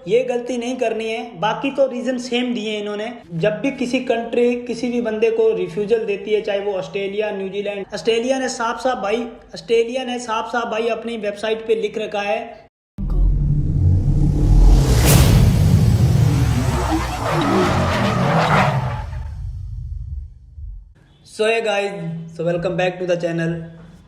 ये गलती नहीं करनी है। बाकी तो रीजन सेम दिए इन्होंने। जब भी किसी कंट्री किसी भी बंदे को रिफ्यूजल देती है, चाहे वो ऑस्ट्रेलिया, न्यूजीलैंड, ऑस्ट्रेलिया ने साफ साफ भाई अपनी वेबसाइट पे लिख रखा है। So hey guys, so welcome back to the channel.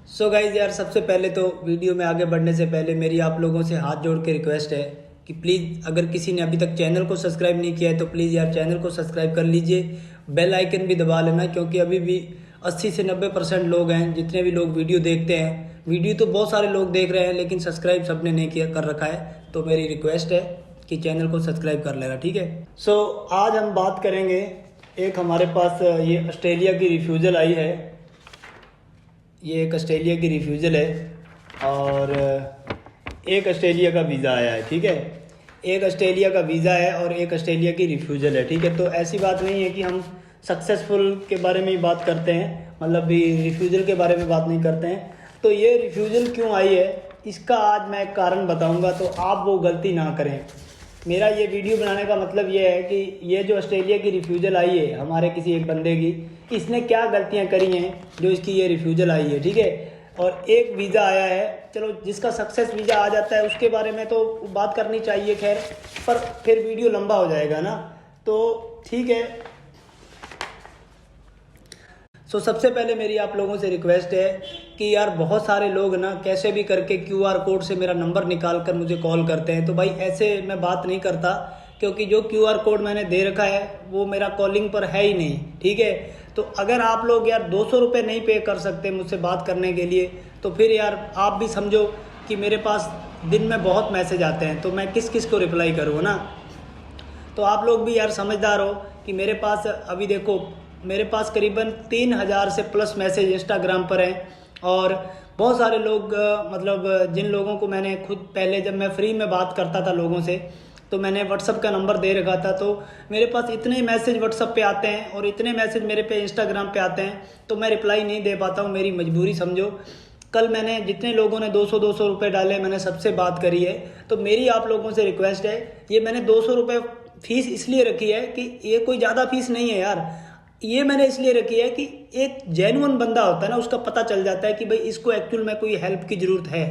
So guys यार, सबसे पहले तो वीडियो में आगे बढ़ने से पहले मेरी आप लोगों से हाथ जोड़ के रिक्वेस्ट है कि प्लीज़ अगर किसी ने अभी तक चैनल को सब्सक्राइब नहीं किया है तो प्लीज़ यार चैनल को सब्सक्राइब कर लीजिए, बेल आइकन भी दबा लेना, क्योंकि अभी भी 80 से 90% लोग हैं जितने भी लोग वीडियो देखते हैं। वीडियो तो बहुत सारे लोग देख रहे हैं लेकिन सब्सक्राइब सबने नहीं किया कर रखा है, तो मेरी रिक्वेस्ट है कि चैनल को सब्सक्राइब कर लेना, ठीक है। सो आज हम बात करेंगे, एक हमारे पास ये ऑस्ट्रेलिया की रिफ्यूज़ल आई है। ये एक ऑस्ट्रेलिया की रिफ्यूज़ल है और एक ऑस्ट्रेलिया का वीज़ा आया है, ठीक है। एक ऑस्ट्रेलिया का वीज़ा है और एक ऑस्ट्रेलिया की रिफ्यूज़ल है, ठीक है। तो ऐसी बात नहीं है कि हम सक्सेसफुल के बारे में ही बात करते हैं, मतलब भी रिफ्यूज़ल के बारे में बात नहीं करते हैं। तो ये रिफ्यूज़ल क्यों आई है इसका आज मैं एक कारण बताऊंगा, तो आप वो गलती ना करें। मेरा ये वीडियो बनाने का मतलब ये है कि ये जो ऑस्ट्रेलिया की रिफ्यूज़ल आई है हमारे किसी एक बंदे की, इसने क्या गलतियां करी हैं जो इसकी ये रिफ्यूज़ल आई है, ठीक है। और एक वीज़ा आया है, चलो जिसका सक्सेस वीज़ा आ जाता है उसके बारे में तो बात करनी चाहिए, खैर पर फिर वीडियो लंबा हो जाएगा ना, तो ठीक है। सो सबसे पहले मेरी आप लोगों से रिक्वेस्ट है कि यार बहुत सारे लोग ना कैसे भी करके QR कोड से मेरा नंबर निकाल कर मुझे कॉल करते हैं। तो भाई ऐसे मैं बात नहीं करता, क्योंकि जो QR कोड मैंने दे रखा है वो मेरा कॉलिंग पर है ही नहीं, ठीक है। तो अगर आप लोग यार 200 रुपये नहीं पे कर सकते मुझसे बात करने के लिए, तो फिर यार आप भी समझो कि मेरे पास दिन में बहुत मैसेज आते हैं, तो मैं किस किस को रिप्लाई करूँ ना। तो आप लोग भी यार समझदार हो कि मेरे पास अभी देखो, मेरे पास करीबन 3000 से प्लस मैसेज इंस्टाग्राम पर हैं। और बहुत सारे लोग मतलब जिन लोगों को मैंने खुद पहले जब मैं फ्री में बात करता था लोगों से, तो मैंने व्हाट्सअप का नंबर दे रखा था, तो मेरे पास इतने मैसेज व्हाट्सअप पे आते हैं और इतने मैसेज मेरे पे इंस्टाग्राम पे आते हैं, तो मैं रिप्लाई नहीं दे पाता हूँ, मेरी मजबूरी समझो। कल मैंने जितने लोगों ने 200 रुपये डाले मैंने सबसे बात करी है। तो मेरी आप लोगों से रिक्वेस्ट है, ये मैंने 200 रुपये फीस इसलिए रखी है कि ये कोई ज़्यादा फीस नहीं है यार, ये मैंने इसलिए रखी है कि एक जेन्युइन बंदा होता है ना, उसका पता चल जाता है कि भाई इसको एक्चुअल में कोई हेल्प की ज़रूरत है,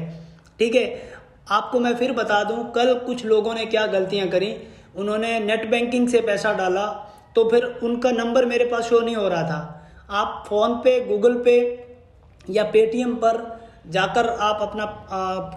ठीक है। आपको मैं फिर बता दूं, कल कुछ लोगों ने क्या गलतियां करी, उन्होंने नेट बैंकिंग से पैसा डाला तो फिर उनका नंबर मेरे पास शो नहीं हो रहा था। आप फ़ोन पे, गूगल पे या पेटीएम पर जाकर आप अपना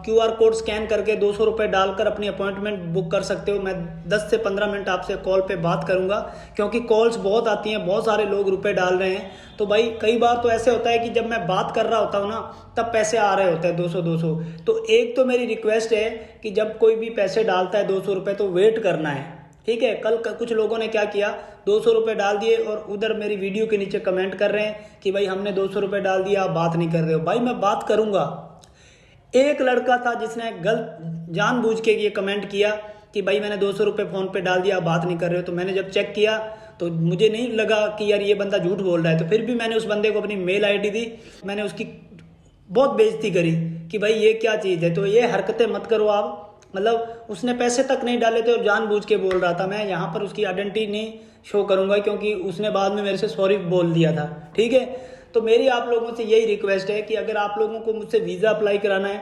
QR कोड स्कैन करके 200 रुपये डालकर अपनी अपॉइंटमेंट बुक कर सकते हो। मैं 10 से 15 मिनट आपसे कॉल पे बात करूंगा, क्योंकि कॉल्स बहुत आती हैं, बहुत सारे लोग रुपए डाल रहे हैं। तो भाई कई बार तो ऐसे होता है कि जब मैं बात कर रहा होता हूँ ना तब पैसे आ रहे होते हैं 200-200। तो एक तो मेरी रिक्वेस्ट है कि जब कोई भी पैसे डालता है 200 रुपये तो वेट करना है, ठीक है। कल कुछ लोगों ने क्या किया, 200 रुपये डाल दिए और उधर मेरी वीडियो के नीचे कमेंट कर रहे हैं कि भाई हमने 200 रुपये डाल दिया, आप बात नहीं कर रहे हो। भाई मैं बात करूंगा। एक लड़का था जिसने गलत जानबूझ के ये कमेंट किया कि भाई मैंने 200 रुपये फ़ोन पे डाल दिया, आप बात नहीं कर रहे हो। तो मैंने जब चेक किया तो मुझे नहीं लगा कि यार ये बंदा झूठ बोल रहा है, तो फिर भी मैंने उस बंदे को अपनी मेल ID दी, मैंने उसकी बहुत बेइज्जती करी कि भाई ये क्या चीज़ है। तो ये हरकतें मत करो आप, मतलब उसने पैसे तक नहीं डाले थे और जानबूझ के बोल रहा था। मैं यहाँ पर उसकी आइडेंटिटी नहीं शो करूँगा क्योंकि उसने बाद में मेरे से सॉरी बोल दिया था, ठीक है। तो मेरी आप लोगों से यही रिक्वेस्ट है कि अगर आप लोगों को मुझसे वीज़ा अप्लाई कराना है,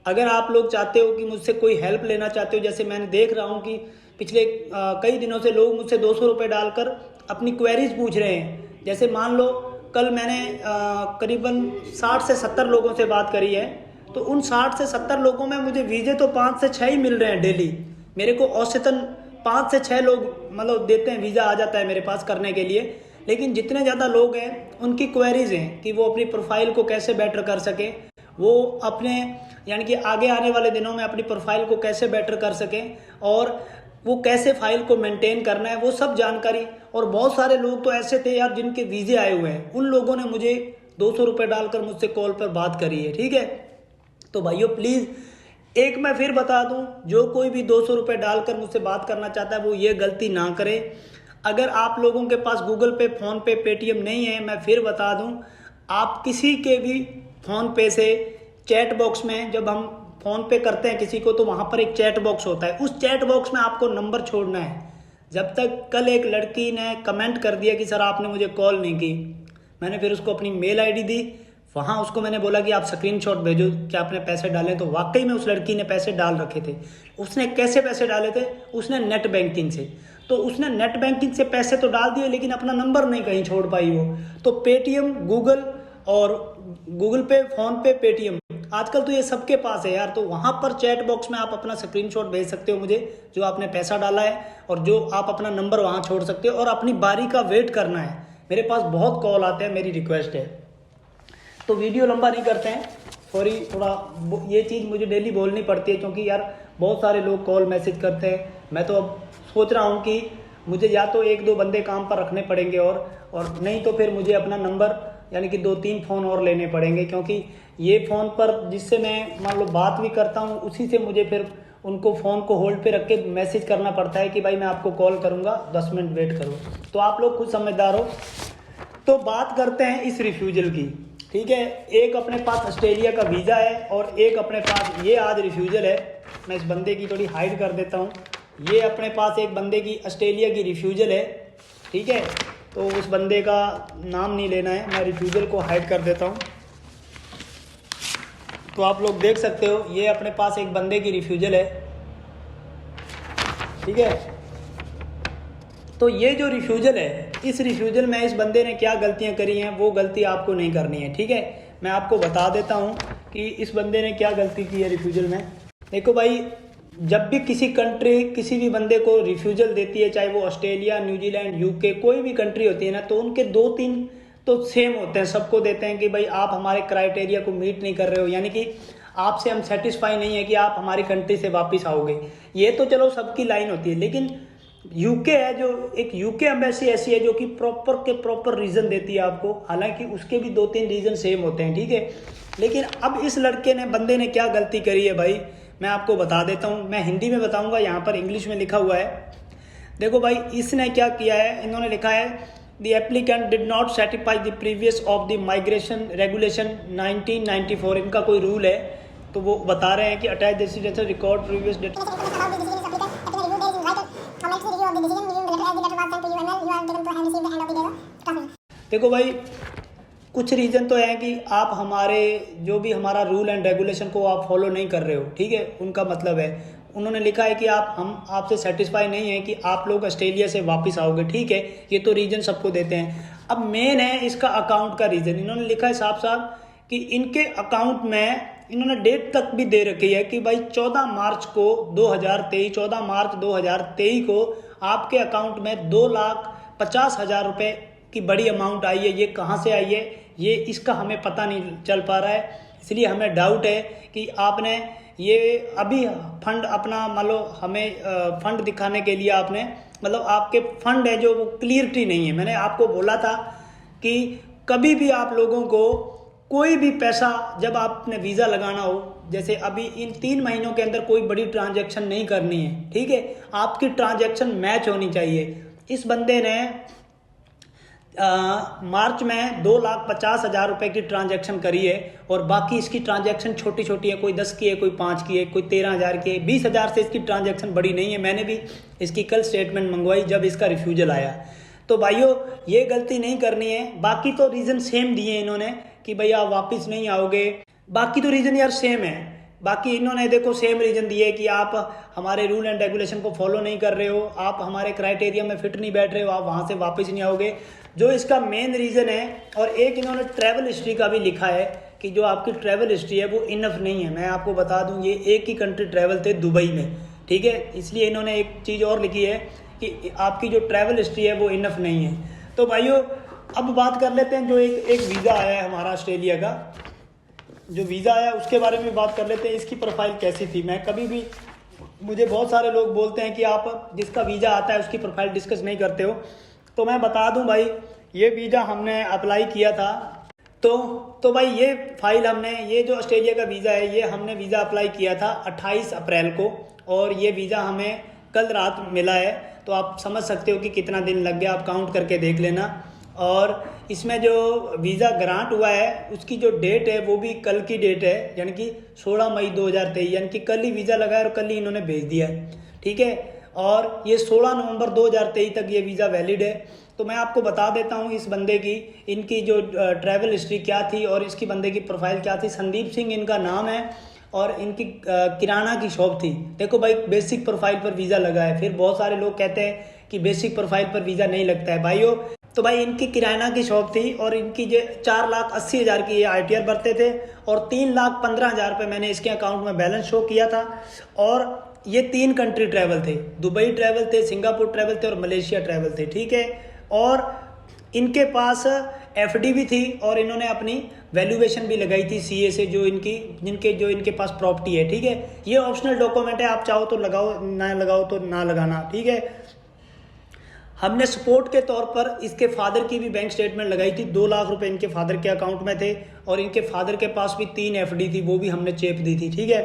अगर आप लोग चाहते हो कि मुझसे कोई हेल्प लेना चाहते हो, जैसे मैंने देख रहा हूँ कि पिछले कई दिनों से लोग मुझसे 200 रुपये डालकर अपनी क्वेरीज पूछ रहे हैं। जैसे मान लो कल मैंने करीबन 60 से 70 लोगों से बात करी है, तो उन 60 से 70 लोगों में मुझे वीज़े तो 5 से 6 ही मिल रहे हैं डेली। मेरे को औसतन 5 से 6 लोग मतलब देते हैं, वीज़ा आ जाता है मेरे पास करने के लिए। लेकिन जितने ज़्यादा लोग हैं उनकी क्वेरीज हैं कि वो अपनी प्रोफाइल को कैसे बेटर कर सकें, वो अपने यानी कि आगे आने वाले दिनों में अपनी प्रोफाइल को कैसे बेटर कर सकें और वो कैसे फाइल को मेंटेन करना है, वो सब जानकारी। और बहुत सारे लोग तो ऐसे थे यार जिनके वीज़े आए हुए हैं, उन लोगों ने मुझे 200 रुपये डालकर मुझसे कॉल पर बात करी है, ठीक है। तो भाइयों प्लीज़ एक मैं फिर बता दूं, जो कोई भी 200 रुपये डालकर मुझसे बात करना चाहता है वो ये गलती ना करे। अगर आप लोगों के पास गूगल पे, फ़ोन पे, पेटीएम नहीं है, मैं फिर बता दूं, आप किसी के भी फ़ोन पे से चैट बॉक्स में जब हम फ़ोन पे करते हैं किसी को तो वहाँ पर एक चैट बॉक्स होता है, उस चैट बॉक्स में आपको नंबर छोड़ना है। जब तक कल एक लड़की ने कमेंट कर दिया कि सर आपने मुझे कॉल नहीं की, मैंने फिर उसको अपनी मेल आईडी दी, वहाँ उसको मैंने बोला कि आप स्क्रीनशॉट भेजो कि आपने पैसे डाले, तो वाकई में उस लड़की ने पैसे डाल रखे थे। उसने कैसे पैसे डाले थे? उसने नेट बैंकिंग से। तो उसने नेट बैंकिंग से पैसे तो डाल दिए लेकिन अपना नंबर नहीं कहीं छोड़ पाई वो। तो पेटीएम, गूगल और गूगल पे, फ़ोन पे, पेटीएम, आजकल तो ये सबके पास है यार। तो वहाँ पर चैट बॉक्स में आप अपना स्क्रीनशॉट भेज सकते हो मुझे, जो आपने पैसा डाला है, और जो आप अपना नंबर वहाँ छोड़ सकते हो और अपनी बारी का वेट करना है। मेरे पास बहुत कॉल आते हैं, मेरी रिक्वेस्ट है। तो वीडियो लंबा नहीं करते हैं, सॉरी, थोड़ा ये चीज़ मुझे डेली बोलनी पड़ती है क्योंकि यार बहुत सारे लोग कॉल मैसेज करते हैं। मैं तो अब सोच रहा हूँ कि मुझे या तो 1-2 बंदे काम पर रखने पड़ेंगे और नहीं तो फिर मुझे अपना नंबर यानी कि 2-3 फ़ोन और लेने पड़ेंगे, क्योंकि ये फ़ोन पर जिससे मैं मान लो बात भी करता हूँ उसी से मुझे फिर उनको फ़ोन को होल्ड पे रख के मैसेज करना पड़ता है कि भाई मैं आपको कॉल करूँगा, 10 मिनट वेट करो। तो आप लोग खुद समझदार हो। तो बात करते हैं इस रिफ्यूज़ल की, ठीक है। एक अपने पास ऑस्ट्रेलिया का वीज़ा है और एक अपने पास ये आज रिफ्यूज़ल है। मैं इस बंदे की थोड़ी हाइड कर देता हूँ। ये अपने पास एक बंदे की ऑस्ट्रेलिया की रिफ्यूज़ल है, ठीक है। तो उस बंदे का नाम नहीं लेना है, मैं रिफ्यूज़ल को हाइड कर देता हूँ। तो आप लोग देख सकते हो ये अपने पास एक बंदे की रिफ्यूज़ल है, ठीक है। तो ये जो रिफ्यूज़ल है, इस रिफ्यूज़ल में इस बंदे ने क्या गलतियां करी हैं वो गलती आपको नहीं करनी है, ठीक है। मैं आपको बता देता हूँ कि इस बंदे ने क्या गलती की है रिफ्यूज़ल में। देखो भाई, जब भी किसी कंट्री किसी भी बंदे को रिफ्यूज़ल देती है, चाहे वो ऑस्ट्रेलिया, न्यूजीलैंड, यूके, कोई भी कंट्री होती है ना, तो उनके 2-3 तो सेम होते हैं, सबको देते हैं कि भाई आप हमारे क्राइटेरिया को मीट नहीं कर रहे हो, यानी कि आपसे हम सेटिस्फाई नहीं है कि आप हमारी कंट्री से वापस आओगे। ये तो चलो सबकी लाइन होती है, लेकिन यूके है जो एक यूके एम्बेसी ऐसी है जो कि प्रॉपर के प्रॉपर रीज़न देती है आपको, हालांकि उसके भी 2-3 रीज़न सेम होते हैं, ठीक है। लेकिन अब इस लड़के ने, बंदे ने क्या गलती करी है भाई, मैं आपको बता देता हूँ। मैं हिंदी में बताऊँगा, यहाँ पर इंग्लिश में लिखा हुआ है। देखो भाई, इसने क्या किया है, इन्होंने लिखा है the applicant did not satisfy the previous of the migration regulation 1994। इनका कोई रूल है, तो वो बता रहे हैं कि attach destination record previous date. देखो भाई, कुछ रीज़न तो है कि आप हमारे जो भी हमारा रूल एंड रेगुलेशन को आप फॉलो नहीं कर रहे हो, ठीक है। उनका मतलब है, उन्होंने लिखा है कि हम आपसे सेटिस्फाई नहीं है कि आप लोग ऑस्ट्रेलिया से वापस आओगे, ठीक है। ये तो रीज़न सबको देते हैं। अब मेन है इसका अकाउंट का रीज़न। इन्होंने लिखा है साफ साफ कि इनके अकाउंट में इन्होंने डेट तक भी दे रखी है कि भाई 14 मार्च 2023 को आपके अकाउंट में 2,50,000 रुपये की बड़ी अमाउंट आई है। ये कहाँ से आई है, ये इसका हमें पता नहीं चल पा रहा है, इसलिए हमें डाउट है कि आपने ये अभी फंड अपना, मान लो हमें फंड दिखाने के लिए आपने, मतलब आपके फंड है जो वो क्लियरिटी नहीं है। मैंने आपको बोला था कि कभी भी आप लोगों को कोई भी पैसा जब आपने वीज़ा लगाना हो, जैसे अभी इन 3 महीनों के अंदर कोई बड़ी ट्रांजैक्शन नहीं करनी है, ठीक है। आपकी ट्रांजैक्शन मैच होनी चाहिए। इस बंदे ने मार्च में 2,50,000 रुपये की ट्रांजैक्शन करी है और बाकी इसकी ट्रांजैक्शन छोटी छोटी है, कोई 10 की है, कोई 5 की है, कोई 13,000 की है, 20,000 से इसकी ट्रांजैक्शन बड़ी नहीं है। मैंने भी इसकी कल स्टेटमेंट मंगवाई जब इसका रिफ्यूजल आया। तो भाइयों, ये गलती नहीं करनी है। बाकी तो रीज़न सेम दिए इन्होंने कि भैया आप वापस नहीं आओगे, बाकी तो रीज़न यार सेम है। बाकी इन्होंने देखो सेम रीज़न दिए कि आप हमारे रूल एंड रेगुलेशन को फॉलो नहीं कर रहे हो, आप हमारे क्राइटेरिया में फिट नहीं बैठ रहे हो, आप वहाँ से वापस नहीं आओगे, जो इसका मेन रीज़न है। और एक इन्होंने ट्रैवल हिस्ट्री का भी लिखा है कि जो आपकी ट्रैवल हिस्ट्री है वो इनफ नहीं है। मैं आपको बता दूं, ये एक ही कंट्री ट्रैवल थे, दुबई में, ठीक है। इसलिए इन्होंने एक चीज़ और लिखी है कि आपकी जो ट्रैवल हिस्ट्री है वो इनफ नहीं है। तो भाइयों, अब बात कर लेते हैं जो एक वीज़ा आया है हमारा ऑस्ट्रेलिया का, जो वीज़ा आया उसके बारे में बात कर लेते हैं। इसकी प्रोफाइल कैसी थी, मैं कभी भी, मुझे बहुत सारे लोग बोलते हैं कि आप जिसका वीज़ा आता है उसकी प्रोफाइल डिस्कस नहीं करते हो। तो मैं बता दूं भाई, ये वीज़ा हमने अप्लाई किया था। तो भाई ये फाइल हमने, ये जो ऑस्ट्रेलिया का वीज़ा है, ये हमने वीज़ा अप्लाई किया था 28 अप्रैल को और ये वीज़ा हमें कल रात मिला है। तो आप समझ सकते हो कि कितना दिन लग गया, आप काउंट करके देख लेना। और इसमें जो वीज़ा ग्रांट हुआ है उसकी जो डेट है वो भी कल की डेट है, यानी कि 16 मई 2023, यानी कि कल ही वीज़ा लगा है और कल ही इन्होंने भेज दिया है। ठीक है, और ये 16 नवंबर 2023 तक ये वीज़ा वैलिड है। तो मैं आपको बता देता हूँ इस बंदे की, इनकी जो ट्रैवल हिस्ट्री क्या थी और इसकी बंदे की प्रोफाइल क्या थी। संदीप सिंह इनका नाम है और इनकी किराना की शॉप थी। देखो भाई, बेसिक प्रोफाइल पर वीज़ा लगा है। फिर बहुत सारे लोग कहते हैं कि बेसिक प्रोफाइल पर वीज़ा नहीं लगता है भाइयों। तो भाई इनकी किराना की शॉप थी और इनकी जो 4,80,000 की ये ITR भरते थे और 3,15,000 रुपये मैंने इसके अकाउंट में बैलेंस शो किया था। और ये 3 कंट्री ट्रैवल थे, दुबई ट्रैवल थे, सिंगापुर ट्रैवल थे और मलेशिया ट्रैवल थे। ठीक है, और इनके पास FD भी थी और इन्होंने अपनी वैल्यूएशन भी लगाई थी CA से, जो इनके पास प्रॉपर्टी है। ठीक है, ये ऑप्शनल डॉक्यूमेंट है, आप चाहो तो लगाओ, ना लगाओ तो ना लगाना। ठीक है, हमने सपोर्ट के तौर पर इसके फादर की भी बैंक स्टेटमेंट लगाई थी। 2 लाख रुपए इनके फादर के अकाउंट में थे और इनके फादर के पास भी 3 FD थी, वो भी हमने चेप दी थी। ठीक है,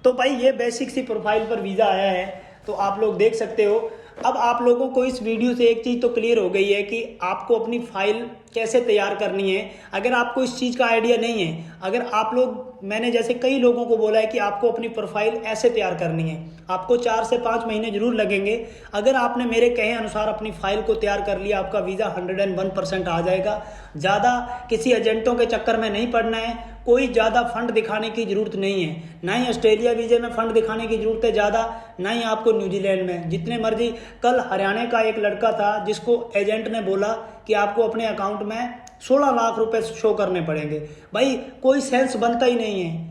तो भाई ये बेसिक सी प्रोफाइल पर वीज़ा आया है, तो आप लोग देख सकते हो। अब आप लोगों को इस वीडियो से एक चीज़ तो क्लियर हो गई है कि आपको अपनी फाइल कैसे तैयार करनी है। अगर आपको इस चीज़ का आइडिया नहीं है, अगर आप लोग, मैंने जैसे कई लोगों को बोला है कि आपको अपनी प्रोफाइल ऐसे तैयार करनी है, आपको 4 से 5 महीने जरूर लगेंगे। अगर आपने मेरे कहे अनुसार अपनी फाइल को तैयार कर लिया, आपका वीज़ा 101% आ जाएगा। ज़्यादा किसी एजेंटों के चक्कर में नहीं पड़ना है, कोई ज़्यादा फंड दिखाने की ज़रूरत नहीं है। ना ही ऑस्ट्रेलिया वीज़े में फ़ंड दिखाने की ज़रूरत है ज़्यादा, ना ही आपको न्यूजीलैंड में। जितने मर्जी, कल हरियाणा का एक लड़का था जिसको एजेंट ने बोला कि आपको अपने अकाउंट में 16 लाख रुपए शो करने पड़ेंगे। भाई कोई सेंस बनता ही नहीं है।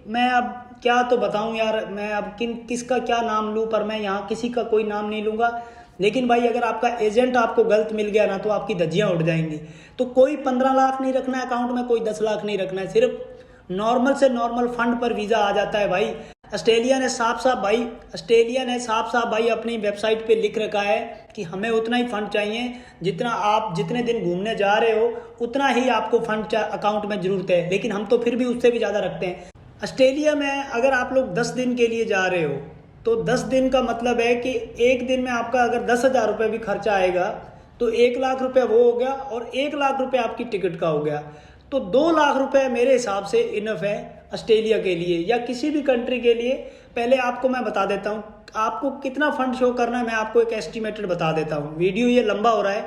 मैं अब क्या तो बताऊं यार, मैं अब किसका क्या नाम लूं, पर मैं यहाँ किसी का कोई नाम नहीं लूँगा। लेकिन भाई अगर आपका एजेंट आपको गलत मिल गया ना, तो आपकी धज्जियाँ उड़ जाएंगी। तो कोई 15 लाख नहीं रखना है अकाउंट में, कोई 10 लाख नहीं रखना है, सिर्फ नॉर्मल से नॉर्मल फंड पर वीज़ा आ जाता है भाई। ऑस्ट्रेलिया ने साफ साफ भाई अपनी वेबसाइट पे लिख रखा है कि हमें उतना ही फंड चाहिए जितना आप जितने दिन घूमने जा रहे हो, उतना ही आपको फंड अकाउंट में जरूरत है। लेकिन हम तो फिर भी उससे भी ज़्यादा रखते हैं। ऑस्ट्रेलिया में अगर आप लोग 10 दिन के लिए जा रहे हो, तो 10 दिन का मतलब है कि एक दिन में आपका अगर 10,000 रुपये भी खर्चा आएगा, तो 1 लाख रुपये वो हो गया और 1 लाख रुपये आपकी टिकट का हो गया। तो 2 लाख रुपए मेरे हिसाब से इनफ है ऑस्ट्रेलिया के लिए या किसी भी कंट्री के लिए। पहले आपको मैं बता देता हूँ आपको कितना फंड शो करना है, मैं आपको एक एस्टिमेटेड बता देता हूँ। वीडियो ये लंबा हो रहा है।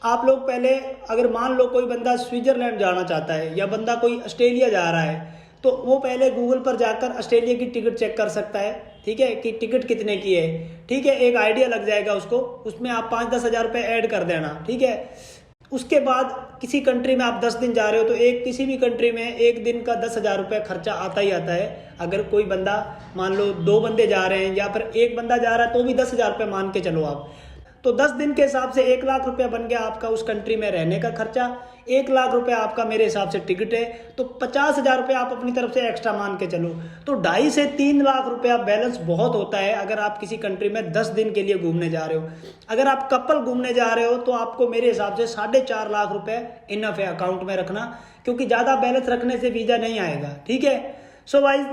आप लोग पहले, अगर मान लो कोई बंदा स्विट्जरलैंड जाना चाहता है या बंदा कोई ऑस्ट्रेलिया जा रहा है, तो वो पहले गूगल पर जाकर ऑस्ट्रेलिया की टिकट चेक कर सकता है। ठीक है, कि टिकट कितने की है। ठीक है, एक आइडिया लग जाएगा उसको, उसमें आप 5-10 हज़ार रुपये ऐड कर देना। ठीक है, उसके बाद किसी कंट्री में आप 10 दिन जा रहे हो, तो किसी भी कंट्री में एक दिन का 10,000 रुपये खर्चा आता ही आता है। अगर कोई बंदा, मान लो 2 बंदे जा रहे हैं या फिर एक बंदा जा रहा है, तो भी 10,000 रुपये मान के चलो आप। तो 10 दिन के हिसाब से 1 लाख रुपया बन गया आपका उस कंट्री में रहने का खर्चा। 1 लाख रुपया आपका मेरे हिसाब से टिकट है, तो 50,000 रुपये आप अपनी तरफ से एक्स्ट्रा मान के चलो। तो 2.5 से 3 लाख रुपया बैलेंस बहुत होता है अगर आप किसी कंट्री में 10 दिन के लिए घूमने जा रहे हो। अगर आप कपल घूमने जा रहे हो, तो आपको मेरे हिसाब से 4.5 लाख रुपये इनफ है अकाउंट में रखना, क्योंकि ज़्यादा बैलेंस रखने से वीज़ा नहीं आएगा। ठीक है, सो भाई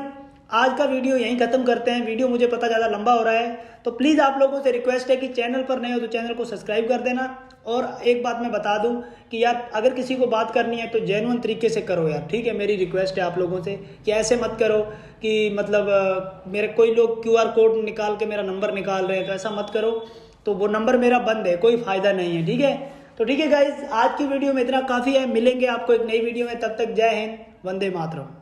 आज का वीडियो यहीं खत्म करते हैं। वीडियो मुझे पता ज़्यादा लंबा हो रहा है, तो प्लीज़ आप लोगों से रिक्वेस्ट है कि चैनल पर नए हो तो चैनल को सब्सक्राइब कर देना। और एक बात मैं बता दूं कि यार अगर किसी को बात करनी है तो जेन्युइन तरीके से करो यार। ठीक है, मेरी रिक्वेस्ट है आप लोगों से कि ऐसे मत करो कि मतलब मेरे कोई लोग QR कोड निकाल के मेरा नंबर निकाल रहे हैं, तो ऐसा मत करो। तो वो नंबर मेरा बंद है, कोई फ़ायदा नहीं है। ठीक है, तो ठीक है गाइज, आज की वीडियो में इतना काफ़ी है। मिलेंगे आपको एक नई वीडियो में, तब तक जय हिंद, वंदे मातरम।